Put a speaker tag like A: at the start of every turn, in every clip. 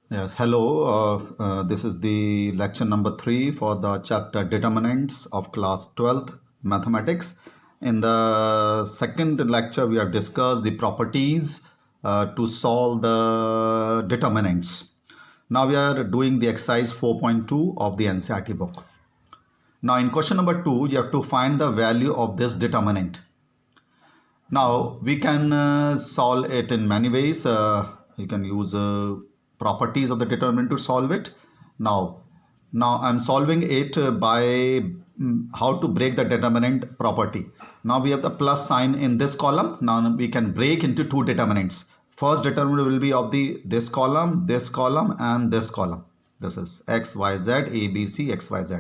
A: Yes, hello. This is the lecture number 3 for the chapter Determinants of class 12th Mathematics. In the second lecture, we have discussed the properties to solve the determinants. Now we are doing the exercise 4.2 of the NCERT book. Now in question number 2, you have to find the value of this determinant. Now we can solve it in many ways. You can use properties of the determinant to solve it. Now I'm solving it by how to break the determinant property. Now we have the plus sign in this column. Now we can break into two determinants. First determinant will be of this column, and this column. This is x, y, z, a, b, c, x, y, z.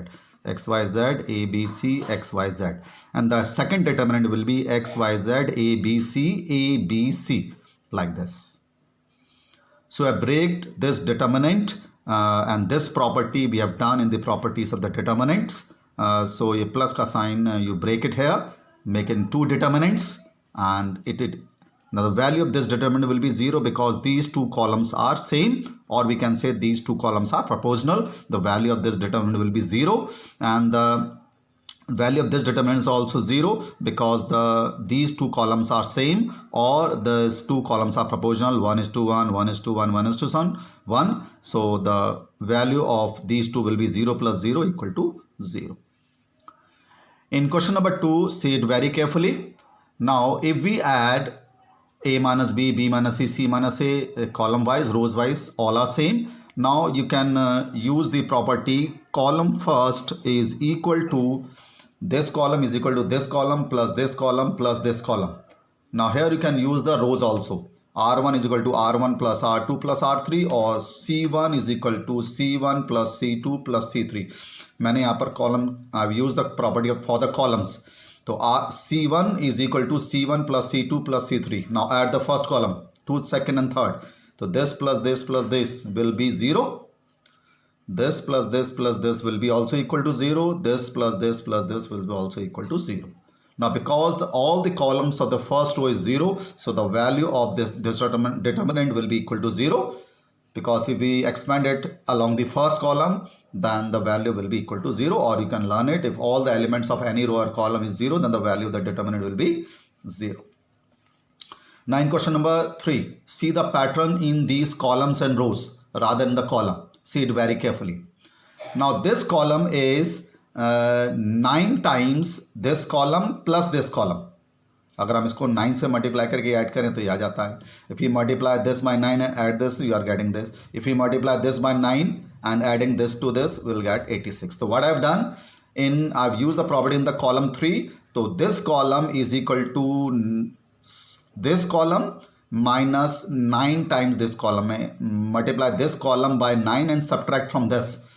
A: X, Y, Z, A, B, C, X, Y, Z. And the second determinant will be X, Y, Z, A, B, C, A, B, C, like this. So I break this determinant and this property we have done in the properties of the determinants. So a plus ka sign, you break it here, make it two determinants, and now the value of this determinant will be 0 because these two columns are same, or we can say these two columns are proportional. The value of this determinant will be 0, and the value of this determinant is also 0 because these two columns are same, or these two columns are proportional. 1 is to 1, 1 is to 1, 1 is to 1. So the value of these two will be 0 plus 0 equal to 0. In question number 2, see it very carefully. Now if we add a minus b, b minus c, c minus a, column wise, rows wise, all are same. Now you can use the property column first is equal to this column is equal to this column plus this column plus this column. Now here you can use the rows also. R1 is equal to R1 plus R2 plus R3, or C1 is equal to C1 plus C2 plus C3. मैंने यहाँ पर column I've used the property for the columns. So C1 is equal to C1 plus C2 plus C3. Now add the first column, to second and third. So this plus this plus this will be 0. This plus this plus this will be also equal to 0. This plus this plus this will be also equal to 0. Now because all the columns of the first row is 0, so the value of this determinant will be equal to 0. Because if we expand it along the first column, then the value will be equal to 0, or you can learn it, if all the elements of any row or column is 0, then the value of the determinant will be 0. Now in question number 3, see the pattern in these columns and rows rather than the column. See it very carefully. Now this column is 9 times this column plus this column. अगर हम इसको 9 से multiply करके add करें तो ये आ जाता है. If you multiply this by 9 and add this, you are getting this. If you multiply this by 9 and adding this to this, we will get 86. So what I have done, I've used the property in the column 3. So this column is equal to this column minus 9 times this column. Multiply this column by 9 and subtract from this.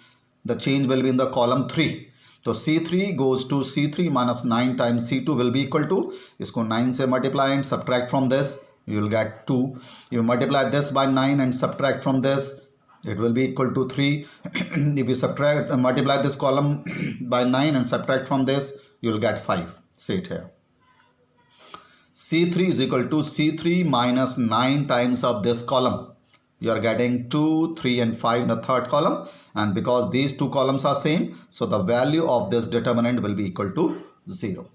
A: The change will be in the column 3. तो C3 goes to C3 minus 9 times C2 will be equal to, इसको 9 से multiply and subtract from this, you will get 2. You multiply this by 9 and subtract from this, it will be equal to 3. If you multiply this column by 9 and subtract from this, you will get 5. See it here. C3 is equal to C3 minus 9 times of this column. You are getting 2, 3 and 5 in the third column, and because these two columns are same, so the value of this determinant will be equal to 0.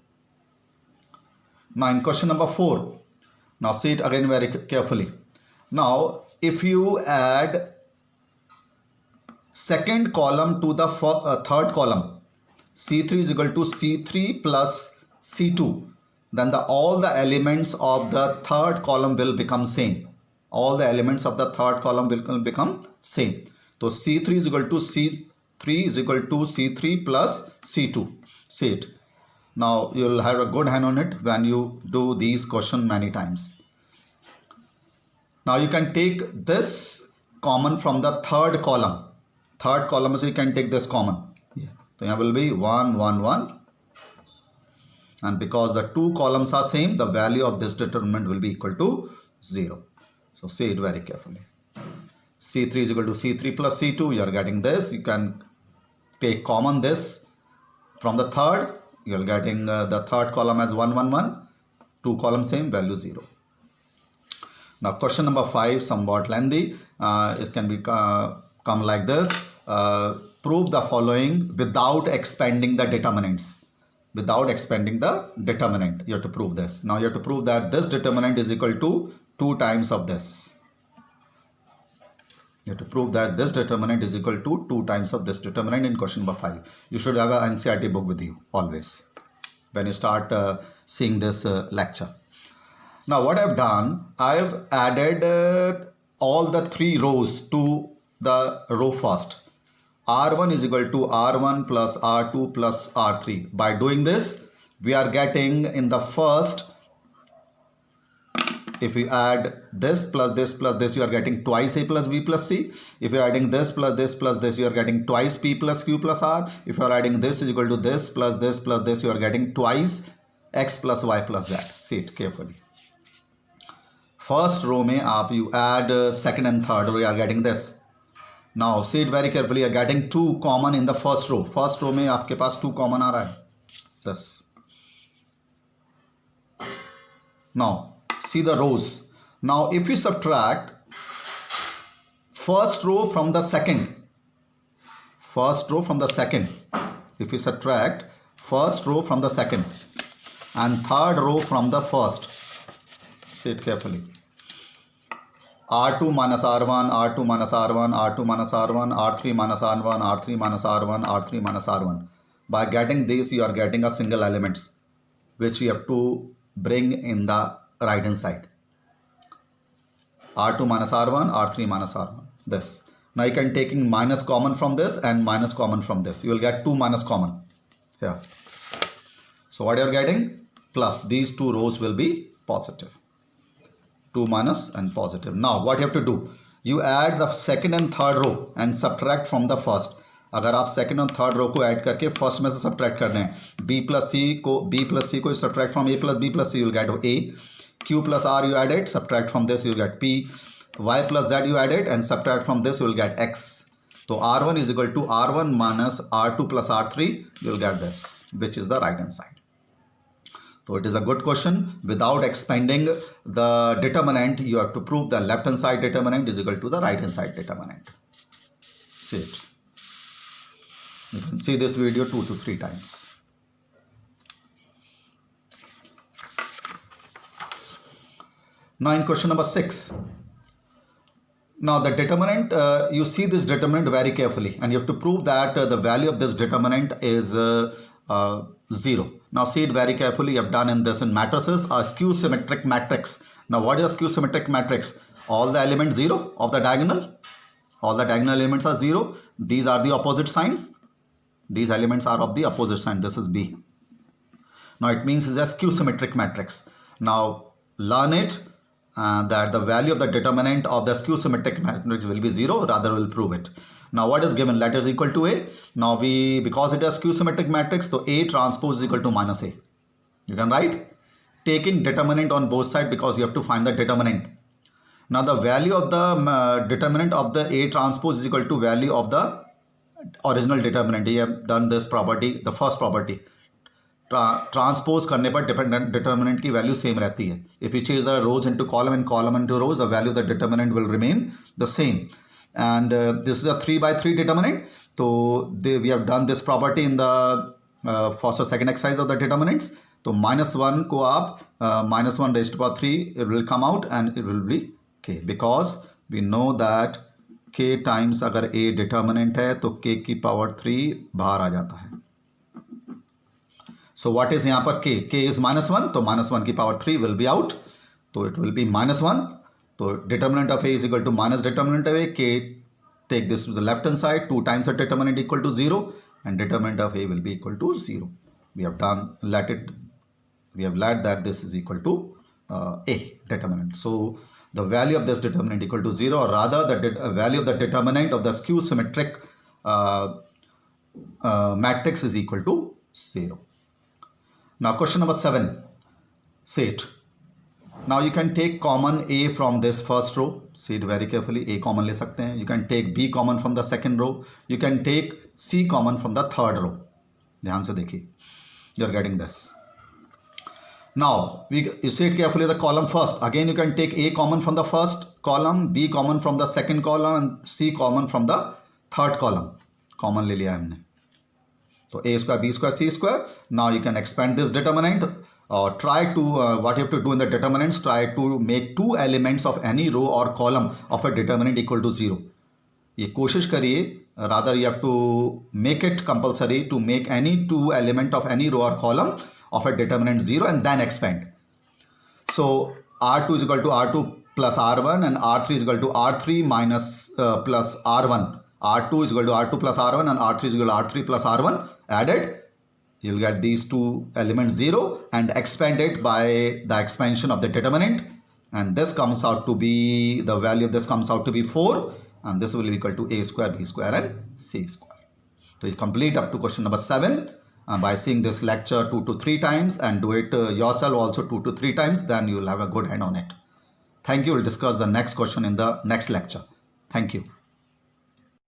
A: Now in question number 4, now see it again very carefully. Now if you add second column to the third column, C3 is equal to C3 plus C2, then all the elements of the third column will become same. All the elements of the third column will become same. So C3 is equal to C3 is equal to C3 plus C2. See it. Now you will have a good hand on it when you do these questions many times. Now you can take this common from the third column. Third column, so you can take this common. Yeah. So here will be 1, 1, 1. And because the two columns are same, the value of this determinant will be equal to 0. So see it very carefully. C3 is equal to C3 plus C2. You are getting this. You can take common this from the third. You are getting the third column as 1, 1, 1. Two columns same, value 0. Now question number 5, somewhat lengthy. It can be come like this. Prove the following without expanding the determinants. Without expanding the determinant, you have to prove this. Now you have to prove that this determinant is equal to 2 times of this. You have to prove that this determinant is equal to 2 times of this determinant in question number 5. You should have an NCERT book with you always when you start seeing this lecture. Now what I've done, I've added all the 3 rows to the row first. R1 is equal to R1 plus R2 plus R3. By doing this, we are getting in the first, if we add this plus this plus this, you are getting twice A plus B plus C. If you are adding this plus this plus this, you are getting twice P plus Q plus R. If you are adding this is equal to this plus this plus this, you are getting twice X plus Y plus Z. See it carefully. First row में आप you add second and third row, you are getting this. Now see it very carefully. You are getting 2 common in the first row. First row में आपके पास 2 common आ रहा है. This. Now see the rows. Now if you subtract first row from the second, if you subtract first row from the second and third row from the first, see it carefully. R2 minus R1, R2 minus R1, R2 minus R1, R3 minus R1, R3 minus R1, R3 minus R1. By getting this, you are getting a single elements, which you have to bring in the right hand side. R2 minus R1, R3 minus R1. This. Now you can taking minus common from this and minus common from this. You will get 2 minus common here. So what you are getting? Plus these 2 rows will be positive. 2 minus and positive. Now what you have to do? You add the second and third row and subtract from the first. अगर आप second और third row को add करके first में से subtract कर दें, B plus C को subtract from A plus B plus C, you will get A. Q plus R you add it, subtract from this you will get P. Y plus Z you add it and subtract from this you will get X. So R1 is equal to R1 minus R2 plus R3. You will get this, which is the right hand side. So it is a good question. Without expanding the determinant, you have to prove the left hand side determinant is equal to the right hand side determinant. See it. You can see this video 2 to 3 times. Now in question number 6. Now the determinant, you see this determinant very carefully and you have to prove that the value of this determinant is 0. Now see it very carefully. You have done in this in matrices, a skew symmetric matrix. Now what is a skew symmetric matrix? All the elements 0 of the diagonal. All the diagonal elements are 0. These are the opposite signs. These elements are of the opposite sign. This is B. Now it means it's a skew symmetric matrix. Now learn it that the value of the determinant of the skew symmetric matrix will be 0. Rather we'll prove it. Now what is given? Let is equal to A. Now because it is skew symmetric matrix, so A transpose is equal to minus A. You can write taking determinant on both sides because you have to find the determinant. Now the value of the determinant of the A transpose is equal to value of the original determinant. You have done this property, the first property. Transpose करने पर dependent determinant की value same रहती है. If you change the rows into column and column into rows, the value of the determinant will remain the same. And this is a 3 by 3 determinant. So we have done this property in the first or second exercise of the determinants. So minus 1 को आप minus 1 raised to power 3, it will come out and it will be K. Because we know that K times अगर A determinant है तो K की power 3 बाहर आ जाता है. So what is यहाँ पर K? K is minus 1. तो minus 1 की power 3 will be out. So it will be minus 1. So determinant of A is equal to minus determinant of A. K, take this to the left hand side. 2 times the determinant equal to 0. And determinant of A will be equal to 0. We have done, we have let that this is equal to A determinant. So the value of this determinant equal to 0, or rather the value of the determinant of the skew symmetric matrix is equal to 0. Now question number 7. Say it. Now you can take common A from this first row. See it very carefully. A common ले सकते हैं. You can take B common from the second row. You can take C common from the third row. ध्यान से देखिए. You are getting this. Now, you see it carefully, the column first. Again, you can take A common from the first column, B common from the second column, and C common from the third column. Common ले लिया हमने. So A square, B square, C square. Now you can expand this determinant. Try to, what you have to do in the determinants, try to make two elements of any row or column of a determinant equal to 0. ये कोशिश करिए, rather you have to make it compulsory to make any two element of any row or column of a determinant 0 and then expand. So R2 is equal to R2 plus R1 and R3 is equal to R3 minus plus R1. R2 is equal to R2 plus R1 and R3 is equal to R3 plus R1 added. You'll get these two elements 0 and expand it by the expansion of the determinant, and this comes out to be, the value of this comes out to be 4, and this will be equal to A square, B square and C square. So you complete up to question number 7 by seeing this lecture 2 to 3 times and do it yourself also 2 to 3 times, then you will have a good hand on it. Thank you. We'll discuss the next question in the next lecture. Thank you.